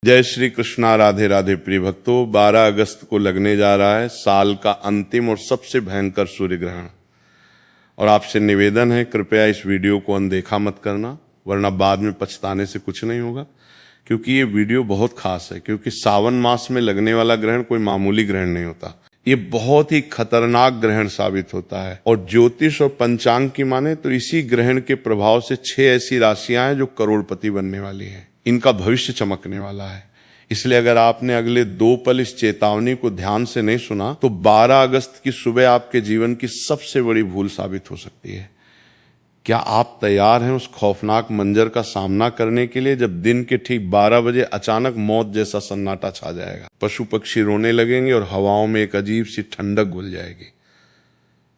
जय श्री कृष्णा। राधे राधे प्रिय भक्तों, 12 अगस्त को लगने जा रहा है साल का अंतिम और सबसे भयंकर सूर्य ग्रहण। और आपसे निवेदन है, कृपया इस वीडियो को अनदेखा मत करना, वरना बाद में पछताने से कुछ नहीं होगा। क्योंकि ये वीडियो बहुत खास है, क्योंकि सावन मास में लगने वाला ग्रहण कोई मामूली ग्रहण नहीं होता। ये बहुत ही खतरनाक ग्रहण साबित होता है। और ज्योतिष और पंचांग की माने तो इसी ग्रहण के प्रभाव से 6 ऐसी राशियां हैं जो करोड़पति बनने वाली हैं। इनका भविष्य चमकने वाला है। इसलिए अगर आपने अगले 2 पल इस चेतावनी को ध्यान से नहीं सुना तो 12 अगस्त की सुबह आपके जीवन की सबसे बड़ी भूल साबित हो सकती है। क्या आप तैयार हैं उस खौफनाक मंजर का सामना करने के लिए, जब दिन के ठीक 12 बजे अचानक मौत जैसा सन्नाटा छा जाएगा, पशु पक्षी रोने लगेंगे और हवाओं में एक अजीब सी ठंडक घुल जाएगी।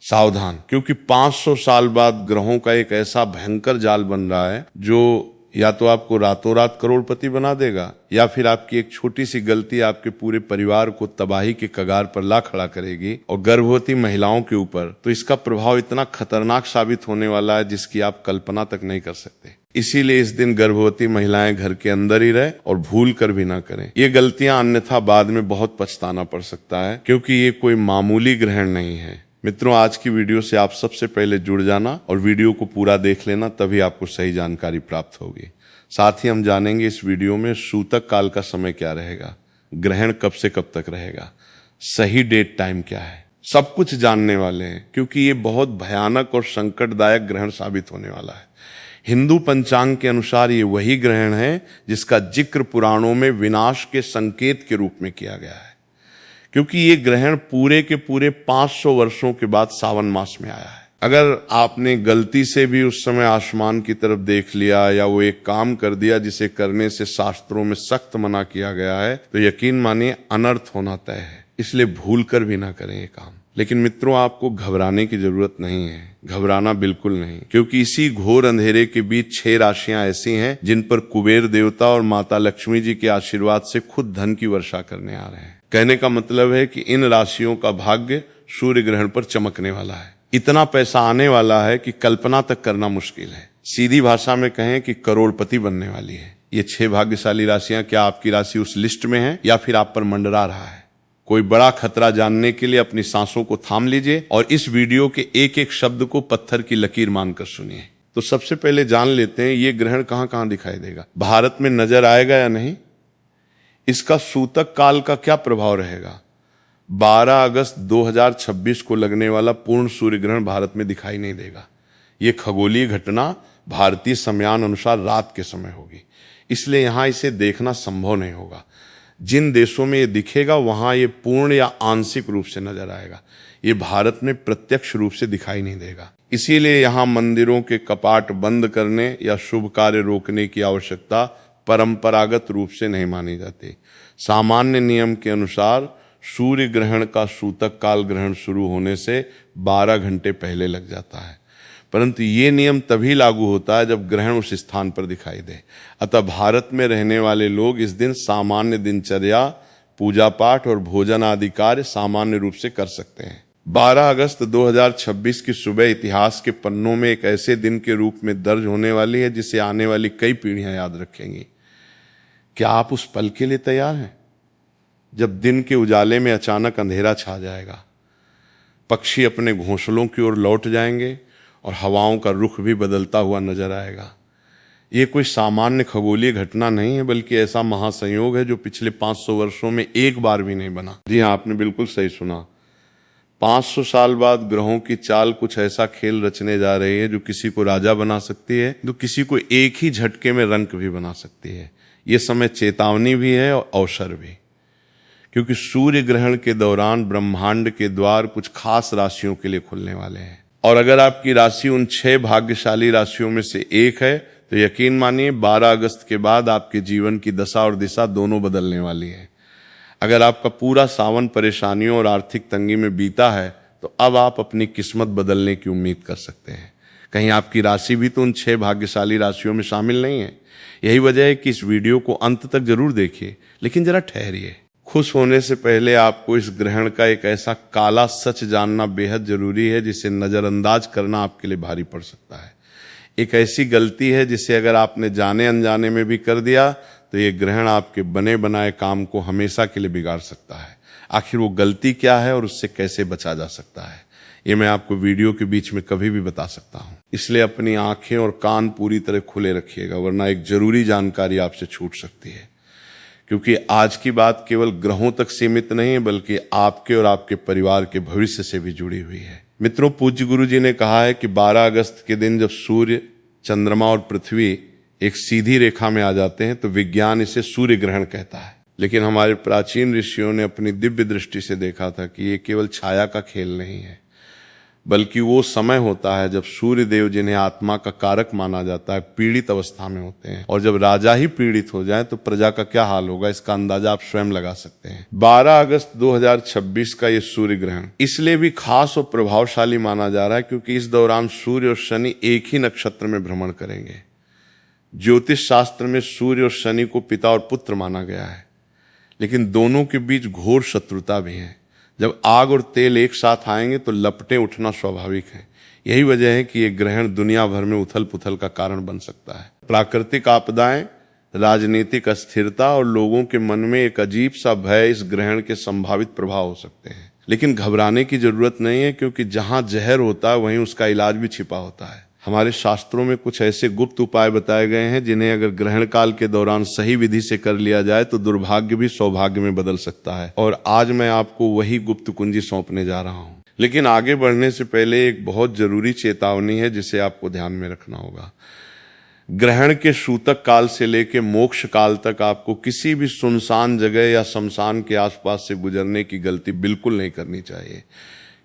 सावधान, क्योंकि 500 साल बाद ग्रहों का एक ऐसा भयंकर जाल बन रहा है जो या तो आपको रातों रात करोड़पति बना देगा, या फिर आपकी एक छोटी सी गलती आपके पूरे परिवार को तबाही के कगार पर ला खड़ा करेगी। और गर्भवती महिलाओं के ऊपर तो इसका प्रभाव इतना खतरनाक साबित होने वाला है जिसकी आप कल्पना तक नहीं कर सकते। इसीलिए इस दिन गर्भवती महिलाएं घर के अंदर ही रहे और भूल कर भी ना करें ये गलतियां, अन्यथा बाद में बहुत पछताना पड़ सकता है, क्योंकि ये कोई मामूली ग्रहण नहीं है। मित्रों, आज की वीडियो से आप सबसे पहले जुड़ जाना और वीडियो को पूरा देख लेना, तभी आपको सही जानकारी प्राप्त होगी। साथ ही हम जानेंगे इस वीडियो में सूतक काल का समय क्या रहेगा, ग्रहण कब से कब तक रहेगा, सही डेट टाइम क्या है, सब कुछ जानने वाले हैं, क्योंकि ये बहुत भयानक और संकटदायक ग्रहण साबित होने वाला है। हिंदू पंचांग के अनुसार ये वही ग्रहण है जिसका जिक्र पुराणों में विनाश के संकेत के रूप में किया गया है, क्योंकि ये ग्रहण पूरे के पूरे 500 वर्षों के बाद सावन मास में आया है। अगर आपने गलती से भी उस समय आसमान की तरफ देख लिया या वो एक काम कर दिया जिसे करने से शास्त्रों में सख्त मना किया गया है, तो यकीन मानिए अनर्थ होना तय है। इसलिए भूल कर भी ना करें ये काम। लेकिन मित्रों, आपको घबराने की जरूरत नहीं है, घबराना बिल्कुल नहीं, क्योंकि इसी घोर अंधेरे के बीच 6 राशियां ऐसी हैं जिन पर कुबेर देवता और माता लक्ष्मी जी के आशीर्वाद से खुद धन की वर्षा करने आ रहे हैं। कहने का मतलब है कि इन राशियों का भाग्य सूर्य ग्रहण पर चमकने वाला है। इतना पैसा आने वाला है कि कल्पना तक करना मुश्किल है। सीधी भाषा में कहें कि करोड़पति बनने वाली है। ये 6 भाग्यशाली राशियां, क्या आपकी राशि उस लिस्ट में है या फिर आप पर मंडरा रहा है? कोई बड़ा खतरा जानने के लिए अपनी सांसों को थाम लीजिए और इस वीडियो के एक एक शब्द को पत्थर की लकीर मानकर सुनिए। तो सबसे पहले जान लेते हैं ये ग्रहण कहां कहां दिखाई देगा, भारत में नजर आएगा या नहीं, इसका सूतक काल का क्या प्रभाव रहेगा। 12 अगस्त 2026 को लगने वाला पूर्ण सूर्य ग्रहण भारत में दिखाई नहीं देगा। यह खगोलीय घटना भारतीय समयान अनुसार रात के समय होगी, इसलिए यहां इसे देखना संभव नहीं होगा। जिन देशों में ये दिखेगा वहां ये पूर्ण या आंशिक रूप से नजर आएगा। ये भारत में प्रत्यक्ष रूप से दिखाई नहीं देगा। इसीलिए यहां मंदिरों के कपाट बंद करने या शुभ कार्य रोकने की आवश्यकता परंपरागत रूप से नहीं मानी जाती। सामान्य नियम के अनुसार सूर्य ग्रहण का सूतक काल ग्रहण शुरू होने से 12 घंटे पहले लग जाता है, परंतु ये नियम तभी लागू होता है जब ग्रहण उस स्थान पर दिखाई दे। अतः भारत में रहने वाले लोग इस दिन सामान्य दिनचर्या, पूजा पाठ और भोजन आदि कार्य सामान्य रूप से कर सकते हैं। 12 अगस्त 2026 की सुबह इतिहास के पन्नों में एक ऐसे दिन के रूप में दर्ज होने वाली है जिसे आने वाली कई पीढ़ियां याद रखेंगी। क्या आप उस पल के लिए तैयार हैं जब दिन के उजाले में अचानक अंधेरा छा जाएगा, पक्षी अपने घोंसलों की ओर लौट जाएंगे और हवाओं का रुख भी बदलता हुआ नजर आएगा। ये कोई सामान्य खगोलीय घटना नहीं है, बल्कि ऐसा महासंयोग है जो पिछले 500 वर्षों में एक बार भी नहीं बना। जी हाँ, आपने बिल्कुल सही सुना। 500 साल बाद ग्रहों की चाल कुछ ऐसा खेल रचने जा रही है जो किसी को राजा बना सकती है, तो किसी को एक ही झटके में रंक भी बना सकती है। ये समय चेतावनी भी है और अवसर भी, क्योंकि सूर्य ग्रहण के दौरान ब्रह्मांड के द्वार कुछ खास राशियों के लिए खुलने वाले हैं। और अगर आपकी राशि उन 6 भाग्यशाली राशियों में से एक है तो यकीन मानिए 12 अगस्त के बाद आपके जीवन की दशा और दिशा दोनों बदलने वाली है। अगर आपका पूरा सावन परेशानियों और आर्थिक तंगी में बीता है तो अब आप अपनी किस्मत बदलने की उम्मीद कर सकते हैं। कहीं आपकी राशि भी तो उन 6 भाग्यशाली राशियों में शामिल नहीं है। यही वजह है कि इस वीडियो को अंत तक जरूर देखिए, लेकिन जरा ठहरिए। खुश होने से पहले आपको इस ग्रहण का एक ऐसा काला सच जानना बेहद जरूरी है जिसे नजरअंदाज करना आपके लिए भारी पड़ सकता है। एक ऐसी गलती है जिसे अगर आपने जाने अनजाने में भी कर दिया तो ये ग्रहण आपके बने बनाए काम को हमेशा के लिए बिगाड़ सकता है। आखिर वो गलती क्या है और उससे कैसे बचा जा सकता है, ये मैं आपको वीडियो के बीच में कभी भी बता सकता हूँ। इसलिए अपनी आंखें और कान पूरी तरह खुले रखिएगा, वरना एक जरूरी जानकारी आपसे छूट सकती है। क्योंकि आज की बात केवल ग्रहों तक सीमित नहीं है, बल्कि आपके और आपके परिवार के भविष्य से भी जुड़ी हुई है। मित्रों, पूज्य गुरु जी ने कहा है कि 12 अगस्त के दिन जब सूर्य, चंद्रमा और पृथ्वी एक सीधी रेखा में आ जाते हैं तो विज्ञान इसे सूर्य ग्रहण कहता है। लेकिन हमारे प्राचीन ऋषियों ने अपनी दिव्य दृष्टि से देखा था कि ये केवल छाया का खेल नहीं है, बल्कि वो समय होता है जब सूर्य देव, जिन्हें आत्मा का कारक माना जाता है, पीड़ित अवस्था में होते हैं। और जब राजा ही पीड़ित हो जाए तो प्रजा का क्या हाल होगा, इसका अंदाजा आप स्वयं लगा सकते हैं। 12 अगस्त 2026 का ये सूर्य ग्रहण इसलिए भी खास और प्रभावशाली माना जा रहा है क्योंकि इस दौरान सूर्य और शनि एक ही नक्षत्र में भ्रमण करेंगे। ज्योतिष शास्त्र में सूर्य और शनि को पिता और पुत्र माना गया है, लेकिन दोनों के बीच घोर शत्रुता भी है। जब आग और तेल एक साथ आएंगे तो लपटें उठना स्वाभाविक है। यही वजह है कि यह ग्रहण दुनिया भर में उथल पुथल का कारण बन सकता है। प्राकृतिक आपदाएं, राजनीतिक अस्थिरता और लोगों के मन में एक अजीब सा भय इस ग्रहण के संभावित प्रभाव हो सकते हैं। लेकिन घबराने की जरूरत नहीं है, क्योंकि जहां जहर होता है वहीं उसका इलाज भी छिपा होता है। हमारे शास्त्रों में कुछ ऐसे गुप्त उपाय बताए गए हैं जिन्हें अगर ग्रहण काल के दौरान सही विधि से कर लिया जाए तो दुर्भाग्य भी सौभाग्य में बदल सकता है। और आज मैं आपको वही गुप्त कुंजी सौंपने जा रहा हूं। लेकिन आगे बढ़ने से पहले एक बहुत जरूरी चेतावनी है जिसे आपको ध्यान में रखना होगा। ग्रहण के सूतक काल से लेकर मोक्ष काल तक आपको किसी भी सुनसान जगह या शमशान के आसपास से गुजरने की गलती बिल्कुल नहीं करनी चाहिए,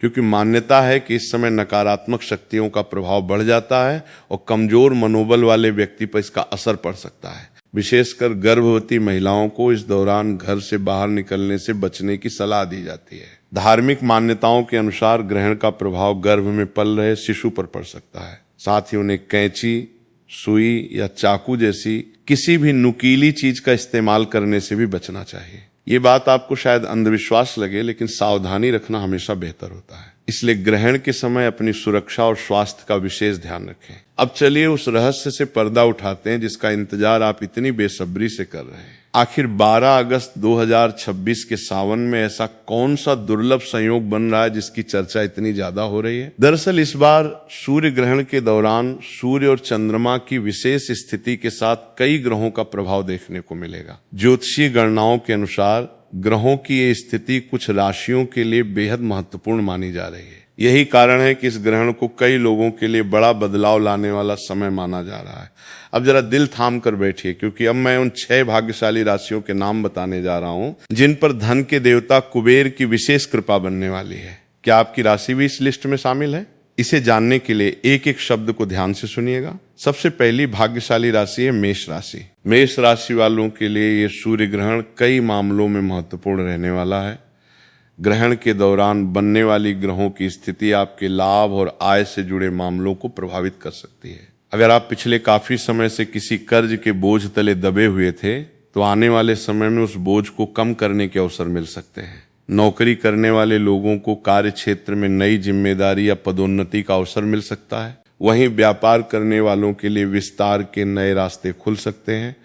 क्योंकि मान्यता है कि इस समय नकारात्मक शक्तियों का प्रभाव बढ़ जाता है और कमजोर मनोबल वाले व्यक्ति पर इसका असर पड़ सकता है। विशेषकर गर्भवती महिलाओं को इस दौरान घर से बाहर निकलने से बचने की सलाह दी जाती है। धार्मिक मान्यताओं के अनुसार ग्रहण का प्रभाव गर्भ में पल रहे शिशु पर पड़ सकता है। साथ ही उन्हें कैंची, सुई या चाकू जैसी किसी भी नुकीली चीज का इस्तेमाल करने से भी बचना चाहिए। ये बात आपको शायद अंधविश्वास लगे, लेकिन सावधानी रखना हमेशा बेहतर होता है। इसलिए ग्रहण के समय अपनी सुरक्षा और स्वास्थ्य का विशेष ध्यान रखें। अब चलिए उस रहस्य से पर्दा उठाते हैं जिसका इंतजार आप इतनी बेसब्री से कर रहे हैं। आखिर 12 अगस्त 2026 के सावन में ऐसा कौन सा दुर्लभ संयोग बन रहा है जिसकी चर्चा इतनी ज्यादा हो रही है? दरअसल इस बार सूर्य ग्रहण के दौरान सूर्य और चंद्रमा की विशेष स्थिति के साथ कई ग्रहों का प्रभाव देखने को मिलेगा। ज्योतिषीय गणनाओं के अनुसार ग्रहों की ये स्थिति कुछ राशियों के लिए बेहद महत्वपूर्ण मानी जा रही है। यही कारण है कि इस ग्रहण को कई लोगों के लिए बड़ा बदलाव लाने वाला समय माना जा रहा है। अब जरा दिल थाम कर बैठिए, क्योंकि अब मैं उन 6 भाग्यशाली राशियों के नाम बताने जा रहा हूं जिन पर धन के देवता कुबेर की विशेष कृपा बनने वाली है। क्या आपकी राशि भी इस लिस्ट में शामिल है? इसे जानने के लिए एक एक शब्द को ध्यान से सुनिएगा। सबसे पहली भाग्यशाली राशि है मेष राशि। मेष राशि वालों के लिए ये सूर्य ग्रहण कई मामलों में महत्वपूर्ण रहने वाला है। ग्रहण के दौरान बनने वाली ग्रहों की स्थिति आपके लाभ और आय से जुड़े मामलों को प्रभावित कर सकती है। अगर आप पिछले काफी समय से किसी कर्ज के बोझ तले दबे हुए थे तो आने वाले समय में उस बोझ को कम करने के अवसर मिल सकते हैं। नौकरी करने वाले लोगों को कार्य क्षेत्र में नई जिम्मेदारी या पदोन्नति का अवसर मिल सकता है। वहीं व्यापार करने वालों के लिए विस्तार के नए रास्ते खुल सकते हैं।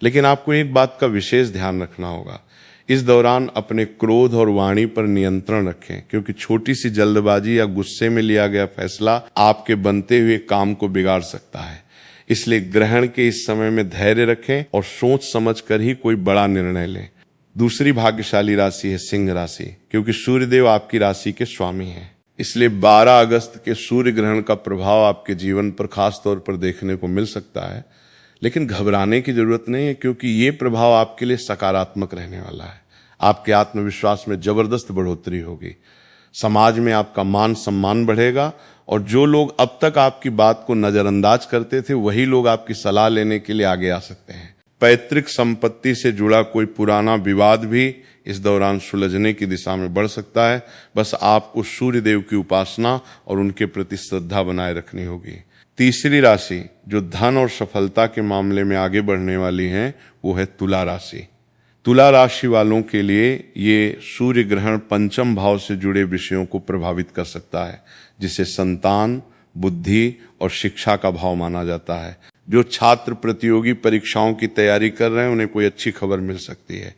लेकिन आपको एक बात का विशेष ध्यान रखना होगा, इस दौरान अपने क्रोध और वाणी पर नियंत्रण रखें, क्योंकि छोटी सी जल्दबाजी या गुस्से में लिया गया फैसला आपके बनते हुए काम को बिगाड़ सकता है। इसलिए ग्रहण के इस समय में धैर्य रखें और सोच समझ कर ही कोई बड़ा निर्णय लें। दूसरी भाग्यशाली राशि है सिंह राशि, क्योंकि सूर्यदेव आपकी राशि के स्वामी हैं। इसलिए 12 अगस्त के सूर्य ग्रहण का प्रभाव आपके जीवन पर खास तौर पर देखने को मिल सकता है। लेकिन घबराने की जरूरत नहीं है, क्योंकि ये प्रभाव आपके लिए सकारात्मक रहने वाला है। आपके आत्मविश्वास में जबरदस्त बढ़ोतरी होगी, समाज में आपका मान सम्मान बढ़ेगा और जो लोग अब तक आपकी बात को नजरअंदाज करते थे वही लोग आपकी सलाह लेने के लिए आगे आ सकते हैं। पैतृक संपत्ति से जुड़ा कोई पुराना विवाद भी इस दौरान सुलझने की दिशा में बढ़ सकता है। बस आपको सूर्य देव की उपासना और उनके प्रति श्रद्धा बनाए रखनी होगी। तीसरी राशि जो धन और सफलता के मामले में आगे बढ़ने वाली है वो है तुला राशि। तुला राशि वालों के लिए ये सूर्य ग्रहण पंचम भाव से जुड़े विषयों को प्रभावित कर सकता है, जिसे संतान, बुद्धि और शिक्षा का भाव माना जाता है। जो छात्र प्रतियोगी परीक्षाओं की तैयारी कर रहे हैं उन्हें कोई अच्छी खबर मिल सकती है।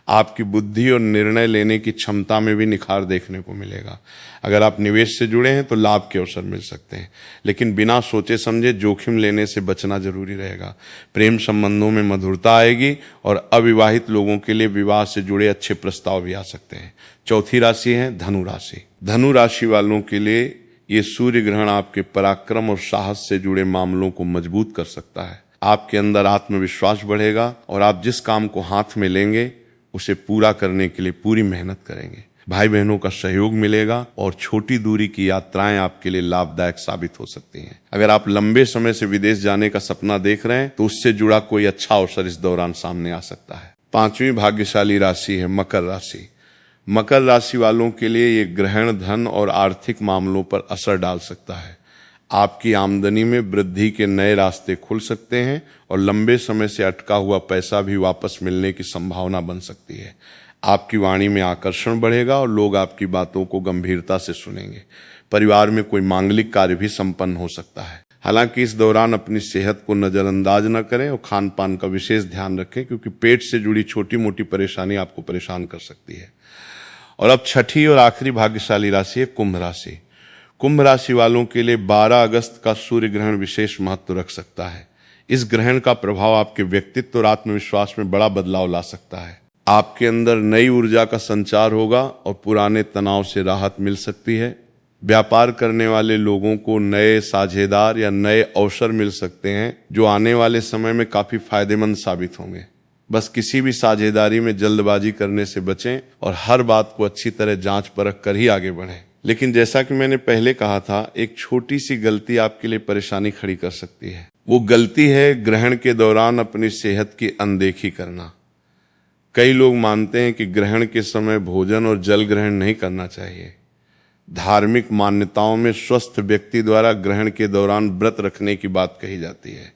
आपकी बुद्धि और निर्णय लेने की क्षमता में भी निखार देखने को मिलेगा। अगर आप निवेश से जुड़े हैं तो लाभ के अवसर मिल सकते हैं, लेकिन बिना सोचे समझे जोखिम लेने से बचना जरूरी रहेगा। प्रेम संबंधों में मधुरता आएगी और अविवाहित लोगों के लिए विवाह से जुड़े अच्छे प्रस्ताव भी आ सकते हैं। चौथी राशि है धनु राशि। धनु राशि वालों के लिए ये सूर्य ग्रहण आपके पराक्रम और साहस से जुड़े मामलों को मजबूत कर सकता है। आपके अंदर आत्मविश्वास बढ़ेगा और आप जिस काम को हाथ में लेंगे उसे पूरा करने के लिए पूरी मेहनत करेंगे। भाई बहनों का सहयोग मिलेगा और छोटी दूरी की यात्राएं आपके लिए लाभदायक साबित हो सकती हैं। अगर आप लंबे समय से विदेश जाने का सपना देख रहे हैं तो उससे जुड़ा कोई अच्छा अवसर इस दौरान सामने आ सकता है। पांचवी भाग्यशाली राशि है मकर राशि। मकर राशि वालों के लिए ये ग्रहण धन और आर्थिक मामलों पर असर डाल सकता है। आपकी आमदनी में वृद्धि के नए रास्ते खुल सकते हैं और लंबे समय से अटका हुआ पैसा भी वापस मिलने की संभावना बन सकती है। आपकी वाणी में आकर्षण बढ़ेगा और लोग आपकी बातों को गंभीरता से सुनेंगे। परिवार में कोई मांगलिक कार्य भी संपन्न हो सकता है। हालांकि इस दौरान अपनी सेहत को नजरअंदाज न करें और खान पान का विशेष ध्यान रखें, क्योंकि पेट से जुड़ी छोटी मोटी परेशानी आपको परेशान कर सकती है। और अब छठी और आखिरी भाग्यशाली राशि है कुंभ राशि। कुंभ राशि वालों के लिए 12 अगस्त का सूर्य ग्रहण विशेष महत्व रख सकता है। इस ग्रहण का प्रभाव आपके व्यक्तित्व और आत्मविश्वास में बड़ा बदलाव ला सकता है। आपके अंदर नई ऊर्जा का संचार होगा और पुराने तनाव से राहत मिल सकती है। व्यापार करने वाले लोगों को नए साझेदार या नए अवसर मिल सकते हैं जो आने वाले समय में काफी फायदेमंद साबित होंगे। बस किसी भी साझेदारी में जल्दबाजी करने से बचें और हर बात को अच्छी तरह जांच परख कर ही आगे बढ़ें। लेकिन जैसा कि मैंने पहले कहा था, एक छोटी सी गलती आपके लिए परेशानी खड़ी कर सकती है। वो गलती है ग्रहण के दौरान अपनी सेहत की अनदेखी करना। कई लोग मानते हैं कि ग्रहण के समय भोजन और जल ग्रहण नहीं करना चाहिए। धार्मिक मान्यताओं में स्वस्थ व्यक्ति द्वारा ग्रहण के दौरान व्रत रखने की बात कही जाती है,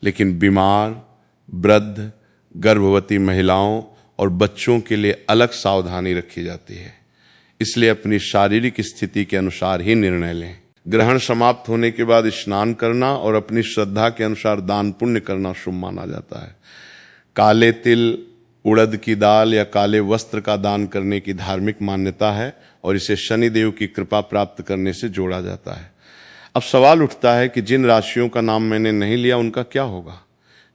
लेकिन बीमार, वृद्ध, गर्भवती महिलाओं और बच्चों के लिए अलग सावधानी रखी जाती है। इसलिए अपनी शारीरिक स्थिति के अनुसार ही निर्णय लें। ग्रहण समाप्त होने के बाद स्नान करना और अपनी श्रद्धा के अनुसार दान पुण्य करना शुभ माना जाता है। काले तिल, उड़द की दाल या काले वस्त्र का दान करने की धार्मिक मान्यता है और इसे शनिदेव की कृपा प्राप्त करने से जोड़ा जाता है। अब सवाल उठता है कि जिन राशियों का नाम मैंने नहीं लिया उनका क्या होगा?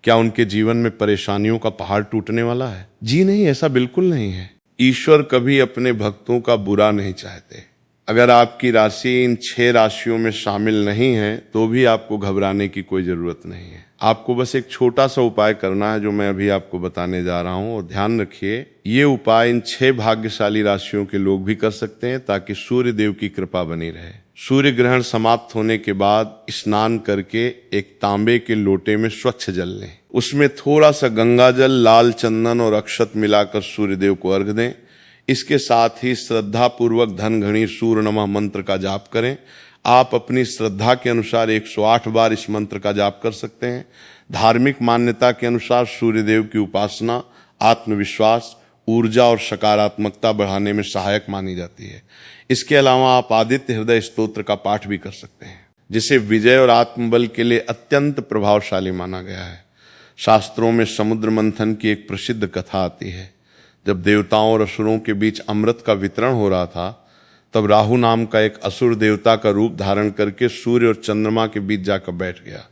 क्या उनके जीवन में परेशानियों का पहाड़ टूटने वाला है? जी नहीं, ऐसा बिल्कुल नहीं है। ईश्वर कभी अपने भक्तों का बुरा नहीं चाहते। अगर आपकी राशि इन 6 राशियों में शामिल नहीं है तो भी आपको घबराने की कोई जरूरत नहीं है। आपको बस एक छोटा सा उपाय करना है जो मैं अभी आपको बताने जा रहा हूं, और ध्यान रखिए, ये उपाय इन 6 भाग्यशाली राशियों के लोग भी कर सकते हैं ताकि सूर्य देव की कृपा बनी रहे। सूर्य ग्रहण समाप्त होने के बाद स्नान करके एक तांबे के लोटे में स्वच्छ जल लें। उसमें थोड़ा सा गंगा जल, लाल चंदन और अक्षत मिलाकर सूर्यदेव को अर्घ दें। इसके साथ ही श्रद्धा पूर्वक धन घड़ी सूर्य नमः मंत्र का जाप करें। आप अपनी श्रद्धा के अनुसार 108 बार इस मंत्र का जाप कर सकते हैं। धार्मिक मान्यता के अनुसार सूर्यदेव की उपासना आत्मविश्वास, ऊर्जा और सकारात्मकता बढ़ाने में सहायक मानी जाती है। इसके अलावा आप आदित्य हृदय स्तोत्र का पाठ भी कर सकते हैं, जिसे विजय और आत्मबल के लिए अत्यंत प्रभावशाली माना गया है। शास्त्रों में समुद्र मंथन की एक प्रसिद्ध कथा आती है। जब देवताओं और असुरों के बीच अमृत का वितरण हो रहा था, तब राहु नाम का एक असुर देवता का रूप धारण करके सूर्य और चंद्रमा के बीच जाकर बैठ गया।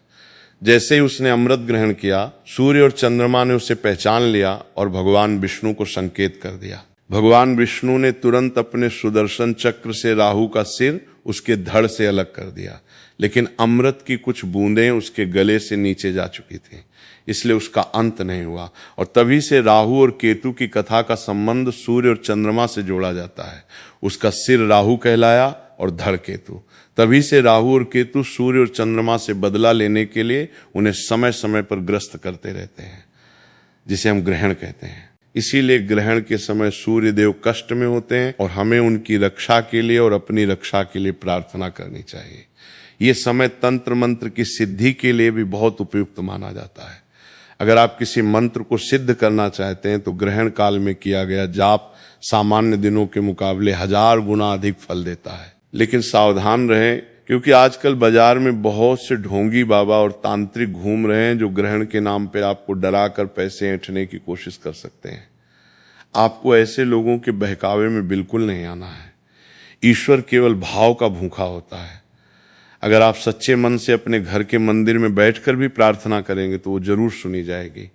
जैसे ही उसने अमृत ग्रहण किया, सूर्य और चंद्रमा ने उसे पहचान लिया और भगवान विष्णु को संकेत कर दिया। भगवान विष्णु ने तुरंत अपने सुदर्शन चक्र से राहु का सिर उसके धड़ से अलग कर दिया, लेकिन अमृत की कुछ बूंदें उसके गले से नीचे जा चुकी थी, इसलिए उसका अंत नहीं हुआ। और तभी से राहु और केतु की कथा का संबंध सूर्य और चंद्रमा से जोड़ा जाता है। उसका सिर राहु कहलाया और धड़ केतु। तभी से राहु और केतु सूर्य और चंद्रमा से बदला लेने के लिए उन्हें समय समय पर ग्रस्त करते रहते हैं, जिसे हम ग्रहण कहते हैं। इसीलिए ग्रहण के समय सूर्य देव कष्ट में होते हैं और हमें उनकी रक्षा के लिए और अपनी रक्षा के लिए प्रार्थना करनी चाहिए। ये समय तंत्र मंत्र की सिद्धि के लिए भी बहुत उपयुक्त माना जाता है। अगर आप किसी मंत्र को सिद्ध करना चाहते हैं तो ग्रहण काल में किया गया जाप सामान्य दिनों के मुकाबले 1000 गुना अधिक फल देता है। लेकिन सावधान रहें, क्योंकि आजकल बाजार में बहुत से ढोंगी बाबा और तांत्रिक घूम रहे हैं जो ग्रहण के नाम पे आपको डरा कर पैसे ऐंठने की कोशिश कर सकते हैं। आपको ऐसे लोगों के बहकावे में बिल्कुल नहीं आना है। ईश्वर केवल भाव का भूखा होता है। अगर आप सच्चे मन से अपने घर के मंदिर में बैठकर भी प्रार्थना करेंगे तो वो जरूर सुनी जाएगी।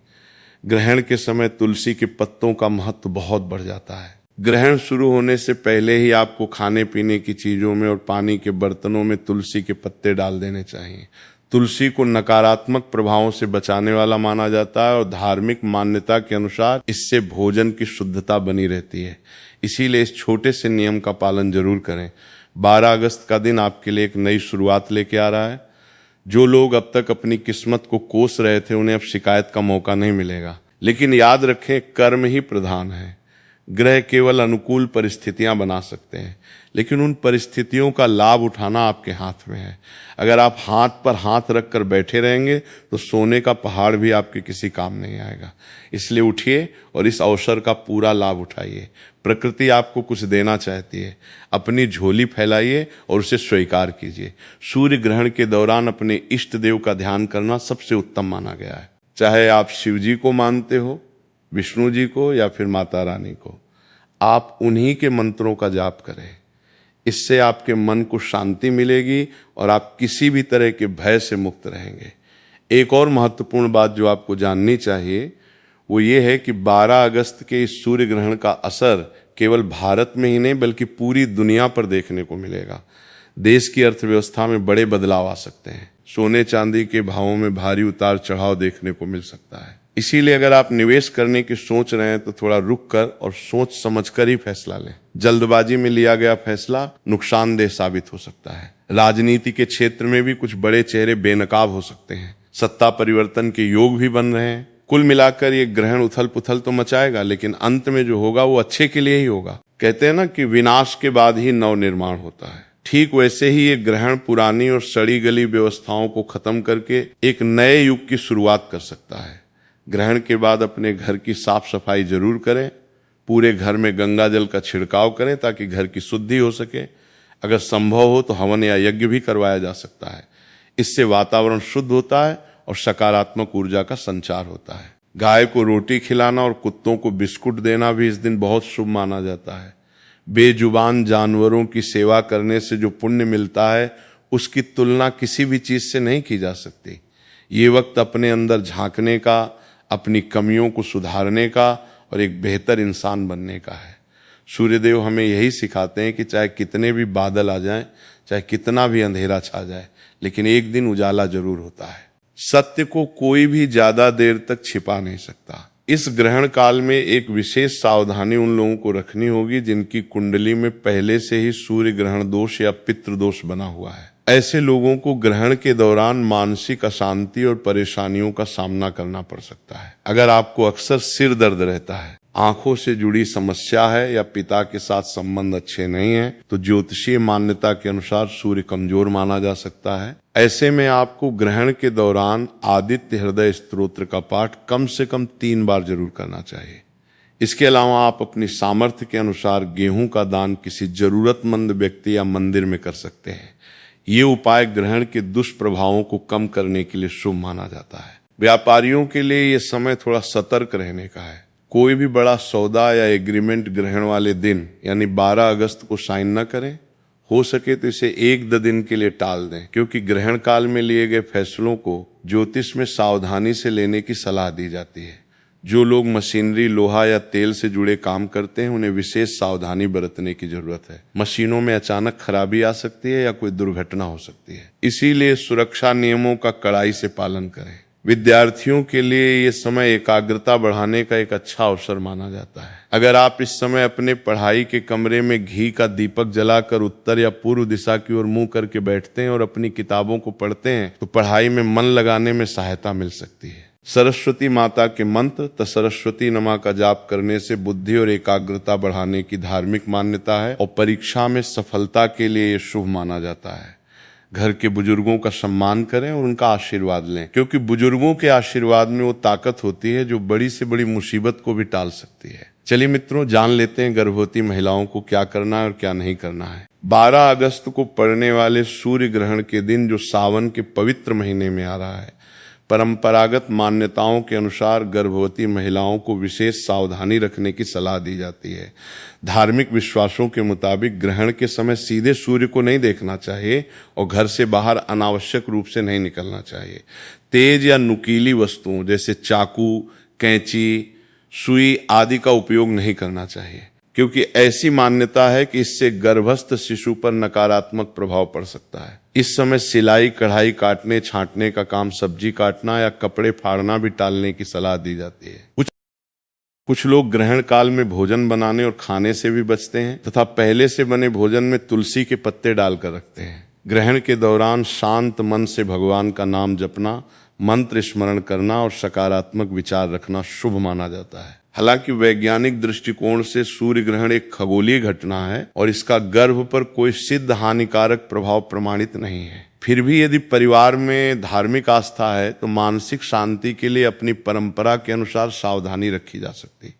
ग्रहण के समय तुलसी के पत्तों का महत्व बहुत बढ़ जाता है। ग्रहण शुरू होने से पहले ही आपको खाने पीने की चीजों में और पानी के बर्तनों में तुलसी के पत्ते डाल देने चाहिए। तुलसी को नकारात्मक प्रभावों से बचाने वाला माना जाता है और धार्मिक मान्यता के अनुसार इससे भोजन की शुद्धता बनी रहती है। इसीलिए इस छोटे से नियम का पालन जरूर करें। 12 अगस्त का दिन आपके लिए एक नई शुरुआत लेके आ रहा है। जो लोग अब तक अपनी किस्मत को कोस रहे थे उन्हें अब शिकायत का मौका नहीं मिलेगा। लेकिन याद रखें, कर्म ही प्रधान है। ग्रह केवल अनुकूल परिस्थितियां बना सकते हैं, लेकिन उन परिस्थितियों का लाभ उठाना आपके हाथ में है। अगर आप हाथ पर हाथ रखकर बैठे रहेंगे तो सोने का पहाड़ भी आपके किसी काम नहीं आएगा। इसलिए उठिए और इस अवसर का पूरा लाभ उठाइए। प्रकृति आपको कुछ देना चाहती है। अपनी झोली फैलाइए और उसे स्वीकार कीजिए। सूर्य ग्रहण के दौरान अपने इष्ट देव का ध्यान करना सबसे उत्तम माना गया है। चाहे आप शिव जी को मानते हो, विष्णु जी को या फिर माता रानी को, आप उन्हीं के मंत्रों का जाप करें। इससे आपके मन को शांति मिलेगी और आप किसी भी तरह के भय से मुक्त रहेंगे। एक और महत्वपूर्ण बात जो आपको जाननी चाहिए वो ये है कि 12 अगस्त के इस सूर्य ग्रहण का असर केवल भारत में ही नहीं बल्कि पूरी दुनिया पर देखने को मिलेगा। देश की अर्थव्यवस्था में बड़े बदलाव आ सकते हैं। सोने चांदी के भावों में भारी उतार चढ़ाव देखने को मिल सकता है। इसीलिए अगर आप निवेश करने की सोच रहे हैं तो थोड़ा रुक कर और सोच समझकर ही फैसला लें। जल्दबाजी में लिया गया फैसला नुकसानदेह साबित हो सकता है। राजनीति के क्षेत्र में भी कुछ बड़े चेहरे बेनकाब हो सकते हैं। सत्ता परिवर्तन के योग भी बन रहे हैं। कुल मिलाकर ये ग्रहण उथल पुथल तो मचाएगा, लेकिन अंत में जो होगा वो अच्छे के लिए ही होगा। कहते हैं ना कि विनाश के बाद ही नव निर्माण होता है। ठीक वैसे ही ये ग्रहण पुरानी और सड़ी गली व्यवस्थाओं को खत्म करके एक नए युग की शुरुआत कर सकता है। ग्रहण के बाद अपने घर की साफ सफाई जरूर करें। पूरे घर में गंगा जल का छिड़काव करें ताकि घर की शुद्धि हो सके। अगर संभव हो तो हवन या यज्ञ भी करवाया जा सकता है। इससे वातावरण शुद्ध होता है और सकारात्मक ऊर्जा का संचार होता है। गाय को रोटी खिलाना और कुत्तों को बिस्कुट देना भी इस दिन बहुत शुभ माना जाता है। बेजुबान जानवरों की सेवा करने से जो पुण्य मिलता है उसकी तुलना किसी भी चीज से नहीं की जा सकती। ये वक्त अपने अंदर झांकने का, अपनी कमियों को सुधारने का और एक बेहतर इंसान बनने का है। सूर्यदेव हमें यही सिखाते हैं कि चाहे कितने भी बादल आ जाएं, चाहे कितना भी अंधेरा छा जाए, लेकिन एक दिन उजाला जरूर होता है। सत्य को कोई भी ज्यादा देर तक छिपा नहीं सकता। इस ग्रहण काल में एक विशेष सावधानी उन लोगों को रखनी होगी जिनकी कुंडली में पहले से ही सूर्य ग्रहण दोष या पितृ दोष बना हुआ है। ऐसे लोगों को ग्रहण के दौरान मानसिक अशांति और परेशानियों का सामना करना पड़ सकता है। अगर आपको अक्सर सिर दर्द रहता है, आंखों से जुड़ी समस्या है या पिता के साथ संबंध अच्छे नहीं है तो ज्योतिषीय मान्यता के अनुसार सूर्य कमजोर माना जा सकता है। ऐसे में आपको ग्रहण के दौरान आदित्य हृदय स्तोत्र का पाठ कम से कम 3 बार जरूर करना चाहिए। इसके अलावा आप अपनी सामर्थ्य के अनुसार गेहूं का दान किसी जरूरतमंद व्यक्ति या मंदिर में कर सकते हैं। ये उपाय ग्रहण के दुष्प्रभावों को कम करने के लिए शुभ माना जाता है। व्यापारियों के लिए ये समय थोड़ा सतर्क रहने का है। कोई भी बड़ा सौदा या एग्रीमेंट ग्रहण वाले दिन यानी 12 अगस्त को साइन न करें। हो सके तो इसे 1-2 दिन के लिए टाल दें, क्योंकि ग्रहण काल में लिए गए फैसलों को ज्योतिष में सावधानी से लेने की सलाह दी जाती है। जो लोग मशीनरी, लोहा या तेल से जुड़े काम करते हैं उन्हें विशेष सावधानी बरतने की जरूरत है। मशीनों में अचानक खराबी आ सकती है या कोई दुर्घटना हो सकती है। इसीलिए सुरक्षा नियमों का कड़ाई से पालन करें। विद्यार्थियों के लिए ये समय एकाग्रता बढ़ाने का एक अच्छा अवसर माना जाता है। अगर आप इस समय अपने पढ़ाई के कमरे में घी का दीपक जलाकर उत्तर या पूर्व दिशा की ओर मुंह करके बैठते हैं और अपनी किताबों को पढ़ते हैं तो पढ़ाई में मन लगाने में सहायता मिल सकती है। सरस्वती माता के मंत्र तसरस्वती नमा का जाप करने से बुद्धि और एकाग्रता बढ़ाने की धार्मिक मान्यता है और परीक्षा में सफलता के लिए ये शुभ माना जाता है। घर के बुजुर्गों का सम्मान करें और उनका आशीर्वाद लें, क्योंकि बुजुर्गों के आशीर्वाद में वो ताकत होती है जो बड़ी से बड़ी मुसीबत को भी टाल सकती है। चलिए मित्रों, जान लेते हैं गर्भवती महिलाओं को क्या करना है और क्या नहीं करना है। 12 अगस्त को पड़ने वाले सूर्य ग्रहण के दिन जो सावन के पवित्र महीने में आ रहा है, परंपरागत मान्यताओं के अनुसार गर्भवती महिलाओं को विशेष सावधानी रखने की सलाह दी जाती है। धार्मिक विश्वासों के मुताबिक ग्रहण के समय सीधे सूर्य को नहीं देखना चाहिए और घर से बाहर अनावश्यक रूप से नहीं निकलना चाहिए। तेज या नुकीली वस्तुओं जैसे चाकू, कैंची, सुई आदि का उपयोग नहीं करना चाहिए, क्योंकि ऐसी मान्यता है कि इससे गर्भस्थ शिशु पर नकारात्मक प्रभाव पड़ सकता है। इस समय सिलाई, कढ़ाई, काटने छांटने का काम, सब्जी काटना या कपड़े फाड़ना भी टालने की सलाह दी जाती है। कुछ लोग ग्रहण काल में भोजन बनाने और खाने से भी बचते हैं तथा पहले से बने भोजन में तुलसी के पत्ते डालकर रखते हैं। ग्रहण के दौरान शांत मन से भगवान का नाम जपना, मंत्र स्मरण करना और सकारात्मक विचार रखना शुभ माना जाता है। हालांकि वैज्ञानिक दृष्टिकोण से सूर्य ग्रहण एक खगोलीय घटना है और इसका गर्भ पर कोई सिद्ध हानिकारक प्रभाव प्रमाणित नहीं है। फिर भी यदि परिवार में धार्मिक आस्था है तो मानसिक शांति के लिए अपनी परंपरा के अनुसार सावधानी रखी जा सकती है।